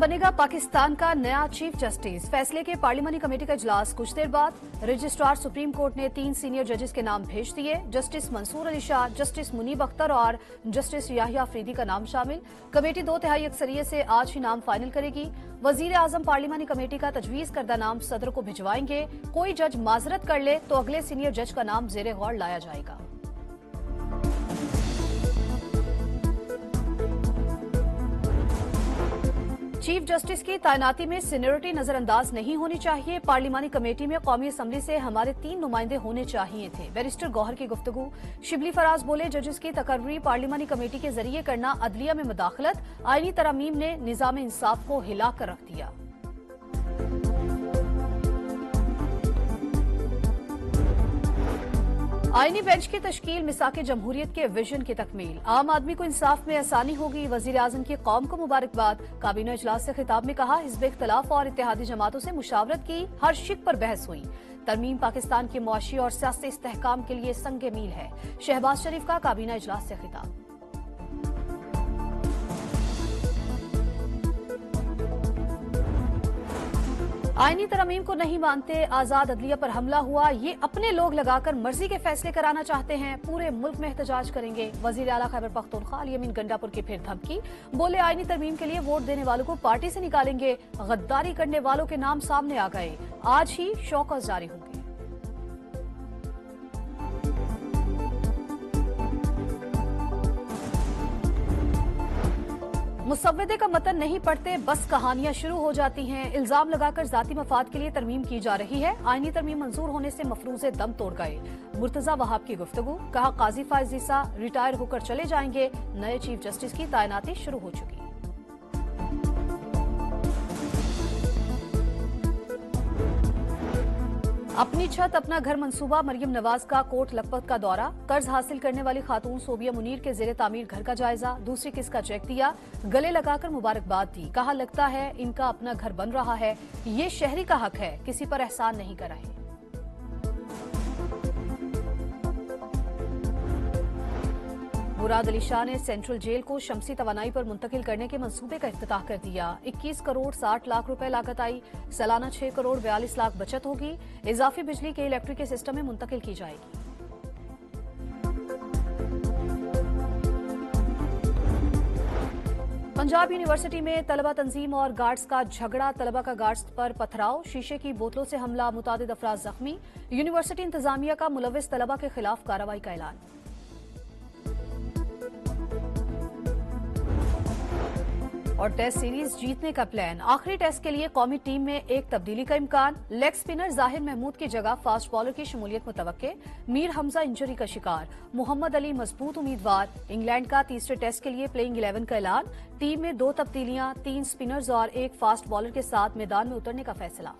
बनेगा पाकिस्तान का नया चीफ जस्टिस। फैसले के पार्लिमानी कमेटी का इजलास कुछ देर बाद। रजिस्ट्रार सुप्रीम कोर्ट ने 3 सीनियर जजेस के नाम भेज दिए। जस्टिस मंसूर अली शाह, जस्टिस मुनीब अख्तर और जस्टिस याहिया अफरीदी का नाम शामिल। कमेटी 2/3 अक्सरियत से आज ही नाम फाइनल करेगी। वजीर आजम पार्लिमानी कमेटी का तजवीज करदा नाम सदर को भिजवाएंगे। कोई जज माजरत कर ले तो अगले सीनियर जज का नाम जेरे गौर लाया जाएगा। चीफ जस्टिस की तैनाती में सीनियरिटी नजरअंदाज नहीं होनी चाहिए। पार्लिमानी कमेटी में कौमी असम्बली से हमारे 3 नुमाइंदे होने चाहिए थे। बैरिस्टर गौहर की गुफ्तगू। शिबली फराज बोले, जजेस की तकर्री पार्लिमानी कमेटी के जरिए करना अदलिया में मुदाखलत। आईनी तरमीम ने निजाम इंसाफ को हिलाकर रख दिया। आईनी बेंच की तश्कील मिसाके जमहूरियत के विजन की तकमील। आम आदमी को इंसाफ में आसानी होगी। वजीर आजम की कौम को मुबारकबाद। काबीना इजलास से खिताब में कहा, हिज़्ब इख्तिलाफ और इत्तेहादी जमातों से मुशावरत की। हर शिक पर बहस हुई। तरमीम पाकिस्तान के मुआशी और सियासी इस्तेहकाम के लिए संगे मील है। शहबाज शरीफ का काबीना इजलास से खिताब। आईनी तरमीम को नहीं मानते, आजाद अदलिया पर हमला हुआ। ये अपने लोग लगाकर मर्जी के फैसले कराना चाहते हैं। पूरे मुल्क में एहतजाज करेंगे। वजीर आला खैबर पख्तूनख्वा अली अमीन गंडापुर की फिर धमकी। बोले, आईनी तरमीम के लिए वोट देने वालों को पार्टी से निकालेंगे। गद्दारी करने वालों के नाम सामने आ गए। आज ही शौकत जारी होंगे। मुसव्वदे का मतन नहीं पढ़ते, बस कहानियां शुरू हो जाती हैं। इल्जाम लगाकर जाती मफाद के लिए तरमीम की जा रही है। आईनी तरमीम मंजूर होने से मफरूजे दम तोड़ गए। मुर्तजा वहाब की गुफ्तगू। कहा, काजी फायज ईसा रिटायर होकर चले जाएंगे। नए चीफ जस्टिस की तैनाती शुरू हो चुकी। अपनी छत अपना घर मंसूबा। मरियम नवाज का कोट लखपत का दौरा। कर्ज हासिल करने वाली खातून सोबिया मुनीर के जेरे तामीर घर का जायजा। दूसरी किस्त का चेक दिया। गले लगाकर मुबारकबाद दी। कहा, लगता है इनका अपना घर बन रहा है। ये शहरी का हक है, किसी पर एहसान नहीं कर रहे। मुराद अली शाह ने सेंट्रल जेल को शमसी तवानाई पर मुंतकिल करने के मंसूबे का इफ्तिताह कर दिया। 21 करोड़ 60 लाख रुपए लागत आई। सालाना 6 करोड़ 42 लाख बचत होगी। इजाफी बिजली के इलेक्ट्रिक के सिस्टम में मुंतकिल की जाएगी। पंजाब यूनिवर्सिटी में तलबा तंजीम और गार्ड्स का झगड़ा। तलबा का गार्ड्स पर पथराव। शीशे की बोतलों से हमला। मुतादिद अफराद जख्मी। यूनिवर्सिटी इंतजामिया का मुलविस तलबा के खिलाफ कार्रवाई का ऐलान। और टेस्ट सीरीज जीतने का प्लान। आखिरी टेस्ट के लिए कौमी टीम में एक तब्दीली का इम्कान। लेग स्पिनर जाहिर महमूद की जगह फास्ट बॉलर की शमूलियत मुतवक्के। मीर हमजा इंजरी का शिकार। मोहम्मद अली मजबूत उम्मीदवार। इंग्लैंड का तीसरे टेस्ट के लिए प्लेइंग 11 का ऐलान। टीम में 2 तब्दीलियां, 3 स्पिनर्स और 1 फास्ट बॉलर के साथ मैदान में उतरने का फैसला।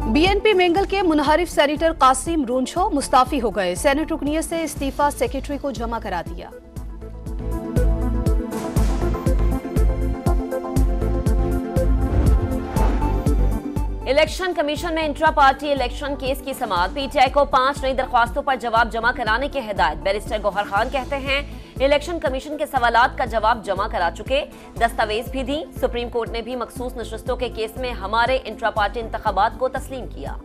बीएनपी मेंगल के मुनहरिफ सेनेटर कासिम रूंझो मुस्ताफी हो गए। सेनेट रुकनियत से इस्तीफा सेक्रेटरी को जमा करा दिया। इलेक्शन कमीशन में इंट्रा पार्टी इलेक्शन केस की समाअत। पीटीआई को 5 नई दरख्वास्तों पर जवाब जमा कराने की हिदायत। बैरिस्टर गौहर खान कहते हैं, इलेक्शन कमीशन के सवालात का जवाब जमा करा चुके, दस्तावेज भी दी। सुप्रीम कोर्ट ने भी मखसूस नशस्तों के केस में हमारे इंट्रा पार्टी इंतखाबात को तस्लीम किया।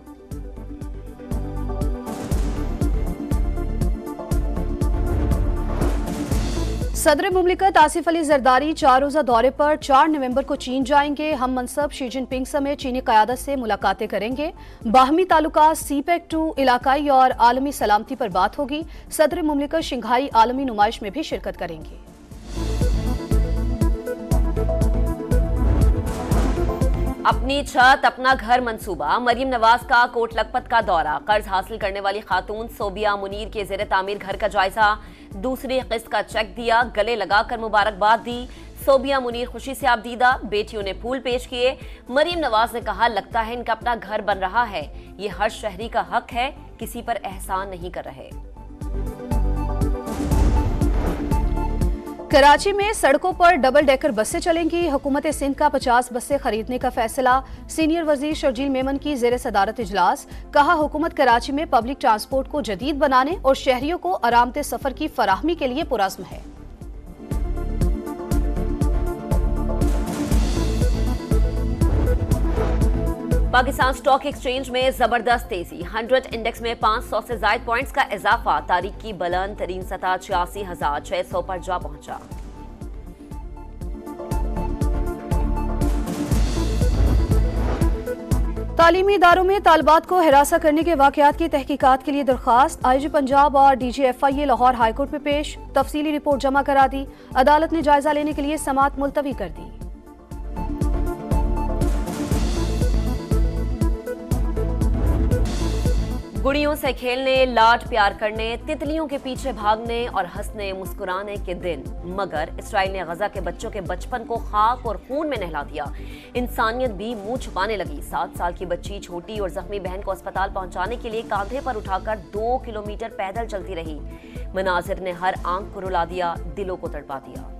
सदर मुमलिकत आसिफ अली जरदारी 4 रोजा दौरे पर 4 नवंबर को चीन जाएंगे। हम मनसब शी जिनपिंग समेत चीनी क़यादत से मुलाकातें करेंगे। बाहमी ताल्लुकात सीपेक 2 इलाकाई और आलमी सलामती पर बात होगी। सदर मुमलिकत शंघाई आलमी नुमाइश में भी शिरकत करेंगे। अपनी छत अपना घर मंसूबा। मरियम नवाज का कोट लखपत का दौरा। कर्ज हासिल करने वाली खातून सोबिया मुनीर के जेरे तामीर घर का जायजा। दूसरी किस्त का चेक दिया। गले लगाकर मुबारकबाद दी। सोबिया मुनीर खुशी से आबदीदा। बेटियों ने फूल पेश किए। मरियम नवाज ने कहा, लगता है इनका अपना घर बन रहा है। ये हर शहरी का हक है, किसी पर एहसान नहीं कर रहे। कराची में सड़कों पर डबल डेकर बसें चलेंगी। हुकूमत सिंध का 50 बसें खरीदने का फैसला। सीनियर वजीर शर्जील मेमन की जेर सदारत इजलास। कहा, हुकूमत कराची में पब्लिक ट्रांसपोर्ट को जदीद बनाने और शहरियों को आरामदेह सफर की फराहमी के लिए पुरअज़्म है। पाकिस्तान स्टॉक एक्सचेंज में जबरदस्त तेजी। 100 इंडेक्स में 500 से ज्यादा पॉइंट्स का इजाफा। तारीख की बुलंद तरीन सतह 86,600 पर जा पहुंचा। तालीमी इदारों में तालिबात को हिरासा करने के वाकयात की तहकीकात के लिए दरखास्त। IG पंजाब और DGFIA लाहौर हाईकोर्ट में पेश। तफसीली रिपोर्ट जमा करा दी। अदालत ने जायजा लेने के लिए समाअत मुलतवी कर दी। गुड़ियों से खेलने, लाड प्यार करने, तितलियों के पीछे भागने और हंसने मुस्कुराने के दिन, मगर इसराइल ने गजा के बच्चों के बचपन को खाक और खून में नहला दिया। इंसानियत भी मुंह छुपाने लगी। 7 साल की बच्ची छोटी और जख्मी बहन को अस्पताल पहुंचाने के लिए कांधे पर उठाकर 2 किलोमीटर पैदल चलती रही। मनाजिर ने हर आंख को रुला दिया, दिलों को तड़पा दिया।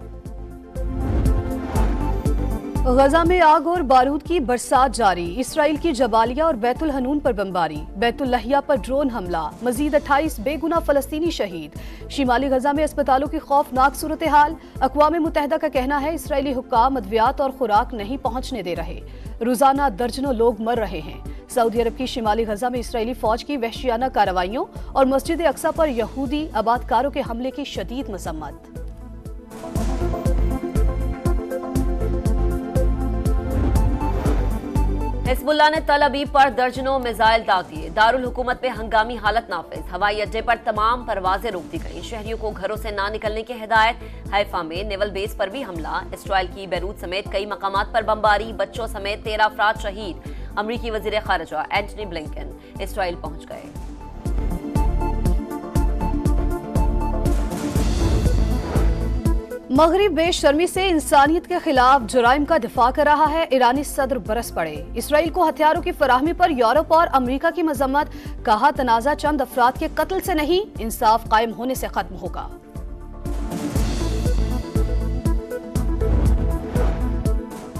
गजा में आग और बारूद की बरसात जारी। इसराइल की जबालिया और बैतुल हनून पर बमबारी। बैतुल लहिया पर ड्रोन हमला। मजीद 28 बेगुनाह फलस्तीनी शहीद। शिमाली गजा में अस्पतालों की खौफनाक सूरत हाल। अक़वाम मुत्तहिदा का कहना है, इसराइली हुक्काम अद्वियात और खुराक नहीं पहुंचने दे रहे। रोजाना दर्जनों लोग मर रहे हैं। सऊदी अरब की शिमाली गजा में इसराइली फौज की वहशियाना कार्रवाइयों और मस्जिद अक्सा पर यहूदी आबादकारों के हमले की शदीद मसम्मत। हिजबुल्लाह ने तल अबीब पर दर्जनों मिसाइल दाग दिए। दारुल हुकूमत पे हंगामी हालत नाफिज। हवाई अड्डे पर तमाम परवाजें रोक दी गई। शहरियों को घरों से ना निकलने की हिदायत। हैफा में नेवल बेस पर भी हमला। इसराइल की बैरूत समेत कई मकामात पर बमबारी। बच्चों समेत 13 अफराद शहीद। अमरीकी वजीर खारजा एंटनी ब्लिंकन इसराइल पहुंच गए। मगरिब बेशर्मी से इंसानियत के खिलाफ जुराइम का दिफा कर रहा है। ईरानी सदर बरस पड़े। इसराइल को हथियारों की फराहमी पर यूरोप और अमेरिका की मजम्मत। कहा, तनाजा चंद अफराद के कत्ल से नहीं, इंसाफ कायम होने से खत्म होगा।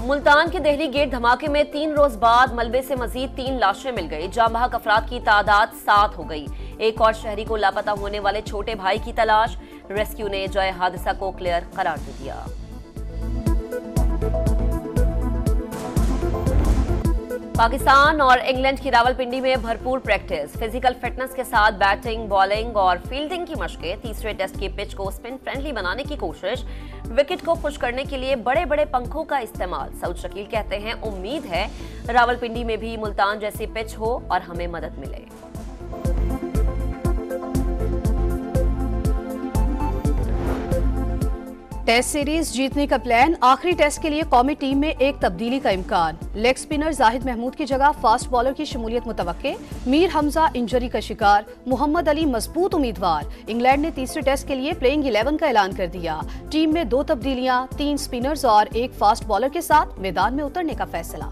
मुल्तान के देहली गेट धमाके में 3 रोज बाद मलबे से मजीद 3 लाशें मिल गई। जाम बहक अफराद की तादाद 7 हो गई। एक और शहरी को लापता होने वाले छोटे भाई की तलाश। रेस्क्यू ने जय हादसा को क्लियर करार दे दिया। पाकिस्तान और इंग्लैंड की रावलपिंडी में भरपूर प्रैक्टिस। फिजिकल फिटनेस के साथ बैटिंग, बॉलिंग और फील्डिंग की मशकें। तीसरे टेस्ट की पिच को स्पिन फ्रेंडली बनाने की कोशिश। विकेट को खुश करने के लिए बड़े बड़े पंखों का इस्तेमाल। सऊद शकील कहते हैं, उम्मीद है रावलपिंडी में भी मुल्तान जैसी पिच हो और हमें मदद मिले। टेस्ट सीरीज जीतने का प्लान। आखिरी टेस्ट के लिए कौमी टीम में एक तब्दीली का इम्कान। लेग स्पिनर जाहिद महमूद की जगह फास्ट बॉलर की शमूलियत मुतवक्के। मीर हमजा इंजरी का शिकार। मोहम्मद अली मजबूत उम्मीदवार। इंग्लैंड ने तीसरे टेस्ट के लिए प्लेइंग 11 का ऐलान कर दिया। टीम में 2 तब्दीलियां, 3 स्पिनर्स और 1 फास्ट बॉलर के साथ मैदान में उतरने का फैसला।